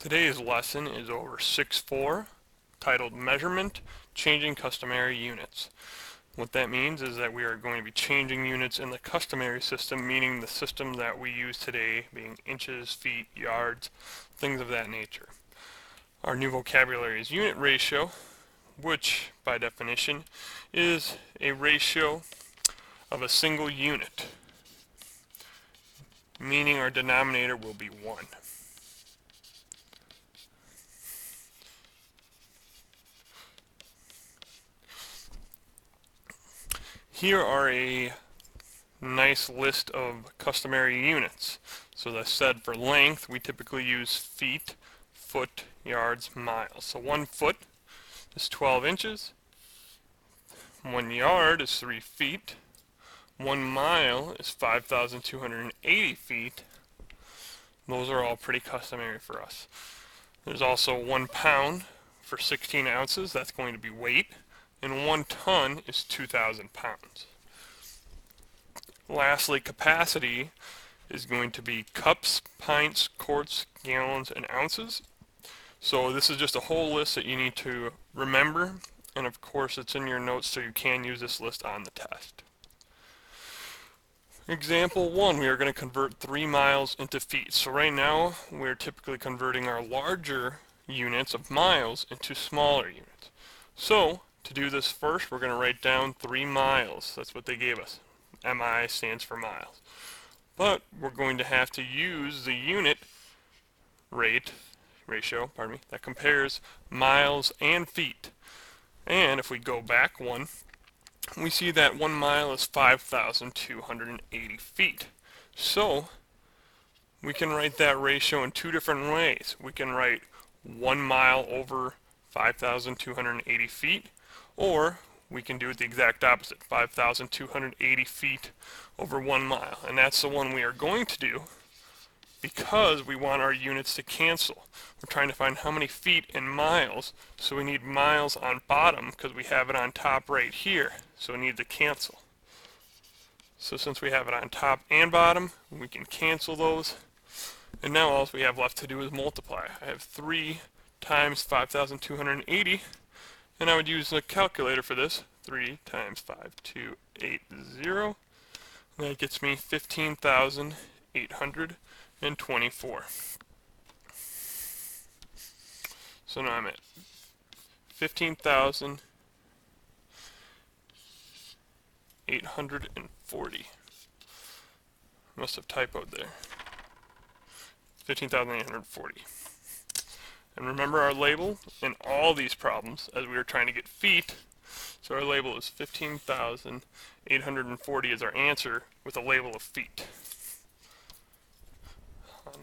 Today's lesson is over 6.4, titled Measurement, Changing Customary Units. What that means is that we are going to be changing units in the customary system, meaning the system that we use today being inches, feet, yards, things of that nature. Our new vocabulary is unit ratio, which by definition is a ratio of a single unit, meaning our denominator will be 1. Here are a nice list of customary units. So as I said, for length we typically use feet, foot, yards, miles. So 1 foot is 12 inches, 1 yard is 3 feet, 1 mile is 5,280 feet. Those are all pretty customary for us. There's also 1 pound for 16 ounces, that's going to be weight, and 1 ton is 2,000 pounds. Lastly, capacity is going to be cups, pints, quarts, gallons, and ounces. So this is just a whole list that you need to remember, and of course it's in your notes so you can use this list on the test. Example 1, we are going to convert 3 miles into feet. So right now we're typically converting our larger units of miles into smaller units. So to do this first, we're going to write down 3 miles. That's what they gave us. MI stands for miles. But we're going to have to use the unit ratio that compares miles and feet. And if we go back one, we see that 1 mile is 5,280 feet. So we can write that ratio in 2 different ways. We can write 1 mile over 5,280 feet, or we can do it the exact opposite, 5,280 feet over 1 mile. And that's the one we are going to do because we want our units to cancel. We're trying to find how many feet in miles, so we need miles on bottom because we have it on top right here, so we need to cancel. So since we have it on top and bottom, we can cancel those. And now all we have left to do is multiply. I have 3 times 5,280, and I would use a calculator for this. 3 times 5,280. That gets me 15,824. So now I'm at 15,840. Must have typoed there. 15,840. And remember our label in all these problems, as we were trying to get feet, so our label is 15,840 is our answer with a label of feet.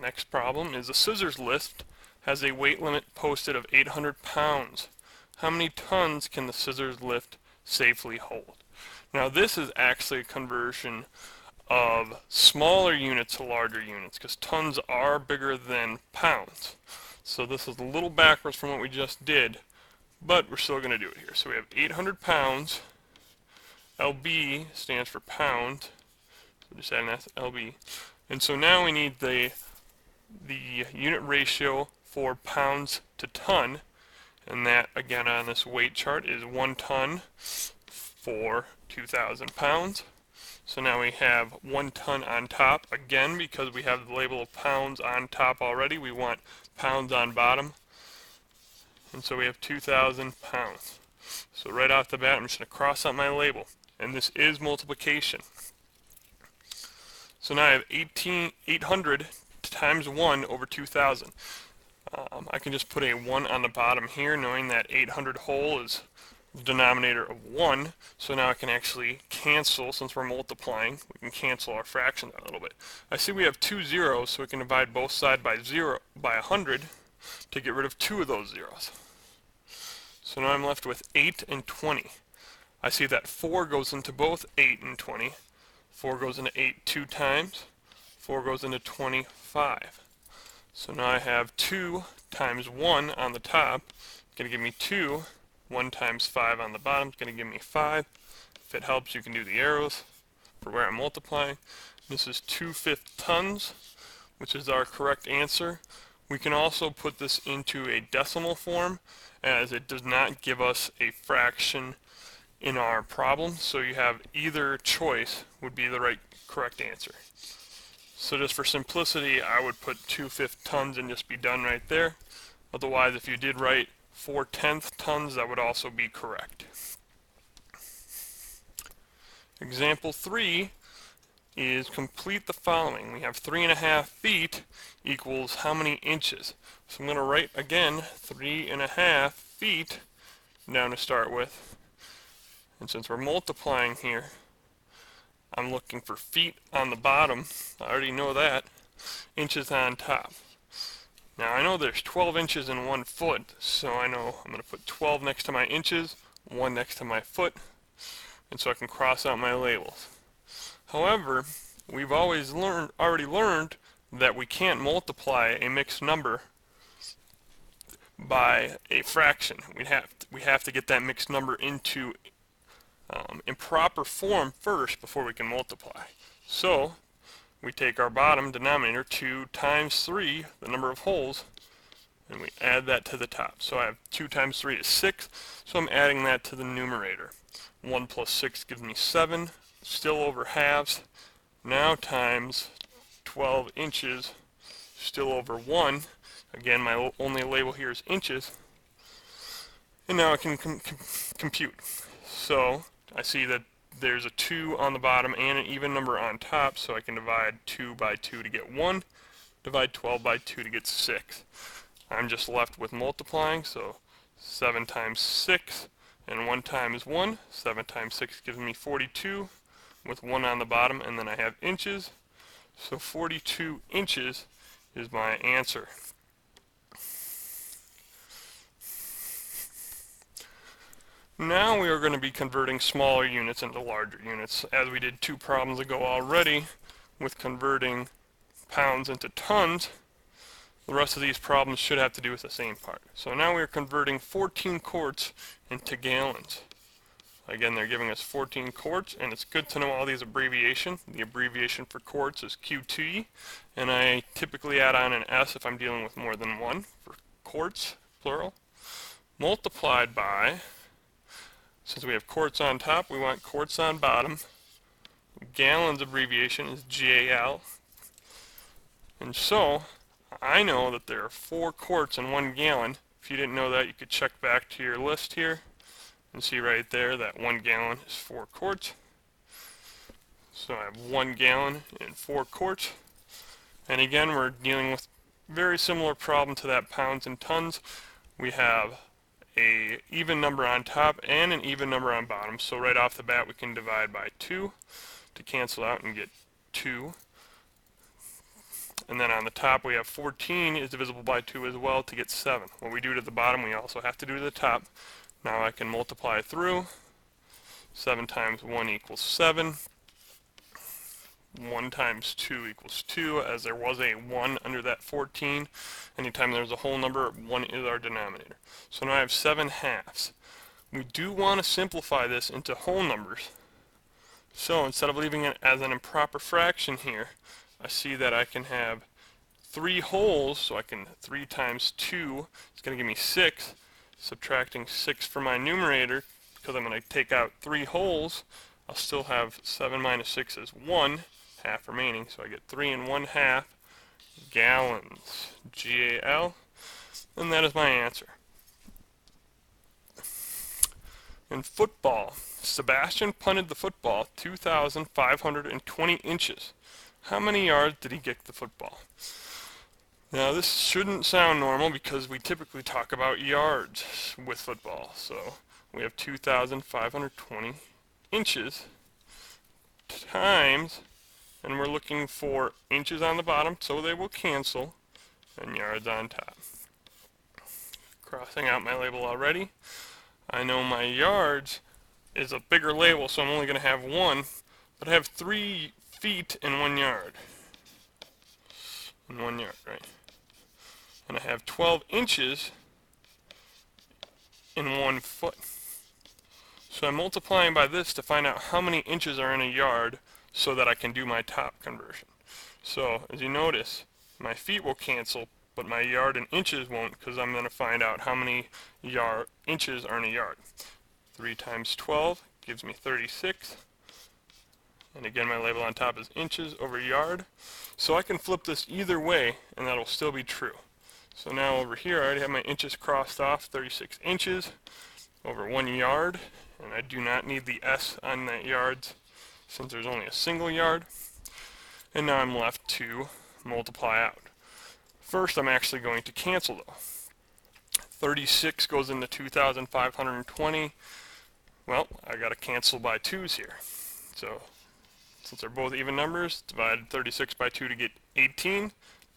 Next problem is the scissors lift has a weight limit posted of 800 pounds. How many tons can the scissors lift safely hold? Now this is actually a conversion of smaller units to larger units because tons are bigger than pounds. So this is a little backwards from what we just did, but we're still going to do it here. So we have 800 pounds. LB stands for pound. So just adding that to LB. And so now we need the unit ratio for pounds to ton. And that, again, on this weight chart is 1 ton for 2,000 pounds. So now we have 1 ton on top. Again, because we have the label of pounds on top already, we want pounds on bottom. And so we have 2,000 pounds. So right off the bat, I'm just going to cross out my label. And this is multiplication. So now I have 800 times 1 over 2,000. I can just put a 1 on the bottom here, knowing that 800 whole is the denominator of 1. So now I can actually cancel, since we're multiplying, we can cancel our fractions a little bit. I see we have 2 zeros, so we can divide both sides by 100 to get rid of 2 of those zeros. So now I'm left with 8 and 20. I see that 4 goes into both 8 and 20. 4 goes into 8 2 times. 4 goes into 25. So now I have 2 times 1 on the top. It's going to give me 2. 1 times 5 on the bottom is going to give me 5. If it helps, you can do the arrows for where I'm multiplying. This is 2/5 tons, which is our correct answer. We can also put this into a decimal form, as it does not give us a fraction in our problem, so you have either choice would be the correct answer. So just for simplicity, I would put 2/5 tons and just be done right there. Otherwise, if you did write 4/10 tons, that would also be correct. Example 3 is complete the following. We have 3.5 feet equals how many inches? So I'm going to write again 3.5 feet down to start with. And since we're multiplying here, I'm looking for feet on the bottom. I already know that. Inches on top. Now I know there's 12 inches in 1 foot, so I know I'm going to put 12 next to my inches, 1 next to my foot, and so I can cross out my labels. However, we've already learned that we can't multiply a mixed number by a fraction. We have to get that mixed number into improper form first before we can multiply. So we take our bottom denominator, 2 times 3, the number of holes, and we add that to the top. So I have 2 times 3 is 6, so I'm adding that to the numerator. 1 plus 6 gives me 7, still over halves. Now times 12 inches, still over 1. Again, my only label here is inches. And now I can compute. So I see that there's a 2 on the bottom and an even number on top, so I can divide 2 by 2 to get 1, divide 12 by 2 to get 6. I'm just left with multiplying, so 7 times 6 and 1 times 1. 7 times 6 gives me 42 with 1 on the bottom, and then I have inches. So 42 inches is my answer. Now we are going to be converting smaller units into larger units, as we did 2 problems ago already with converting pounds into tons. The rest of these problems should have to do with the same part. So now we are converting 14 quarts into gallons. Again, they're giving us 14 quarts, and it's good to know all these abbreviations. The abbreviation for quarts is QT, and I typically add on an S if I'm dealing with more than one for quarts, plural, multiplied by, since we have quarts on top, we want quarts on bottom. Gallons abbreviation is GAL. And so, I know that there are 4 quarts in 1 gallon. If you didn't know that, you could check back to your list here and see right there that 1 gallon is 4 quarts. So I have 1 gallon and 4 quarts. And again, we're dealing with very similar problem to that pounds and tons. We have a even number on top and an even number on bottom. So right off the bat, we can divide by 2 to cancel out and get 2. And then on the top, we have 14 is divisible by 2 as well to get 7. What we do to the bottom, we also have to do to the top. Now I can multiply through. 7 times 1 equals 7. 1 times 2 equals 2, as there was a 1 under that 14. Anytime there's a whole number, 1 is our denominator. So now I have 7 halves. We do want to simplify this into whole numbers. So instead of leaving it as an improper fraction here, I see that I can have 3 wholes, so I can 3 times 2, it's going to give me 6. Subtracting 6 from my numerator, because I'm going to take out 3 wholes, I'll still have 7 minus 6 is 1, half remaining, so I get 3 and 1/2 gallons, GAL, and that is my answer. In football, Sebastian punted the football 2,520 inches. How many yards did he get the football? Now this shouldn't sound normal because we typically talk about yards with football. So we have 2,520 inches times, and we're looking for inches on the bottom, so they will cancel, and yards on top. Crossing out my label already. I know my yards is a bigger label, so I'm only going to have 1, but I have 3 feet in 1 yard. In 1 yard, right? And I have 12 inches in 1 foot. So I'm multiplying by this to find out how many inches are in a yard so that I can do my top conversion. So as you notice, my feet will cancel but my yard and inches won't, because I'm going to find out how many inches are in a yard. 3 times 12 gives me 36. And again, my label on top is inches over yard. So I can flip this either way, and that'll still be true. So now over here, I already have my inches crossed off, 36 inches over 1 yard. And I do not need the S on that yards, since there's only a single yard. And now I'm left to multiply out. First, I'm actually going to cancel though. 36 goes into 2,520. Well, I got to cancel by 2's here. So, since they're both even numbers, divide 36 by 2 to get 18.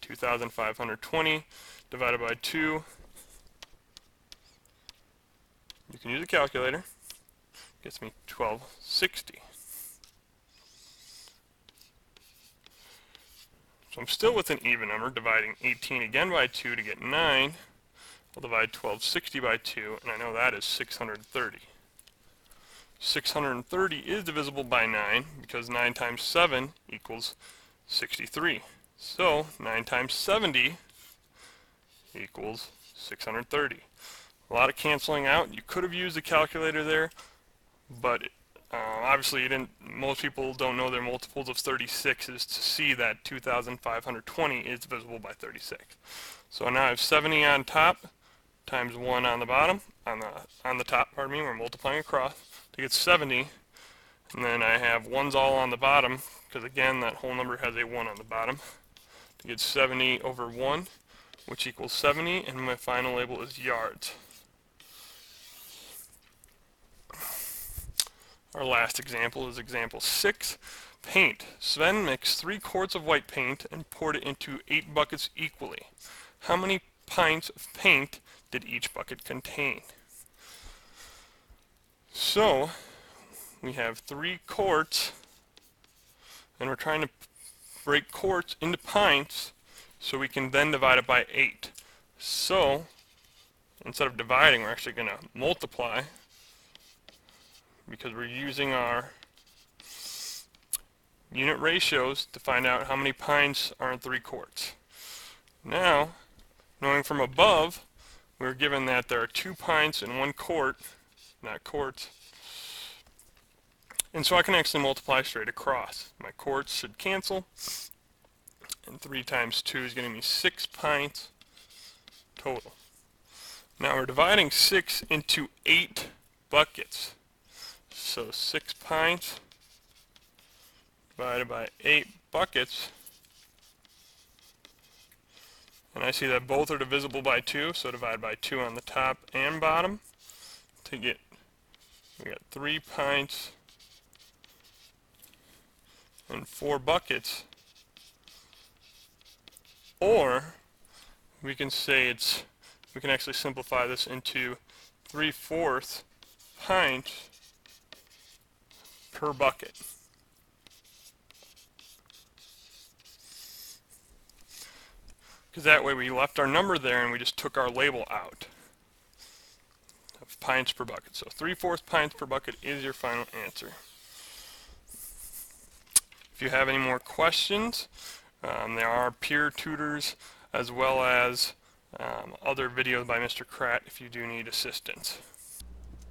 2,520 divided by 2. You can use a calculator. Gets me 1260. So I'm still with an even number, dividing 18 again by 2 to get 9. I'll divide 1260 by 2, and I know that is 630. 630 is divisible by 9, because 9 times 7 equals 63. So 9 times 70 equals 630. A lot of canceling out. You could have used a calculator there, but obviously you didn't. Most people don't know their multiples of 36 is to see that 2,520 is divisible by 36. So now I have 70 on top times 1 on the bottom, on the top, pardon me. We're multiplying across to get 70, and then I have 1's all on the bottom, because again that whole number has a 1 on the bottom, to get 70 over 1, which equals 70, and my final label is yards. Our last example is example 6. Paint. Sven mixed 3 quarts of white paint and poured it into 8 buckets equally. How many pints of paint did each bucket contain? So, we have 3 quarts, and we're trying to break quarts into pints so we can then divide it by 8. So, instead of dividing, we're actually going to multiply, because we're using our unit ratios to find out how many pints are in 3 quarts. Now, knowing from above, we're given that there are 2 pints in 1 quart, not quarts. And so I can actually multiply straight across. My quarts should cancel, and 3 times 2 is getting me 6 pints total. Now we're dividing 6 into 8 buckets. So 6 pints divided by 8 buckets. And I see that both are divisible by 2, so divide by 2 on the top and bottom to get, we got 3 pints and 4 buckets. Or we can say we can actually simplify this into 3/4 pints per bucket. Because that way we left our number there and we just took our label out of pints per bucket. So 3/4 pints per bucket is your final answer. If you have any more questions, there are peer tutors as well as other videos by Mr. Kratt if you do need assistance.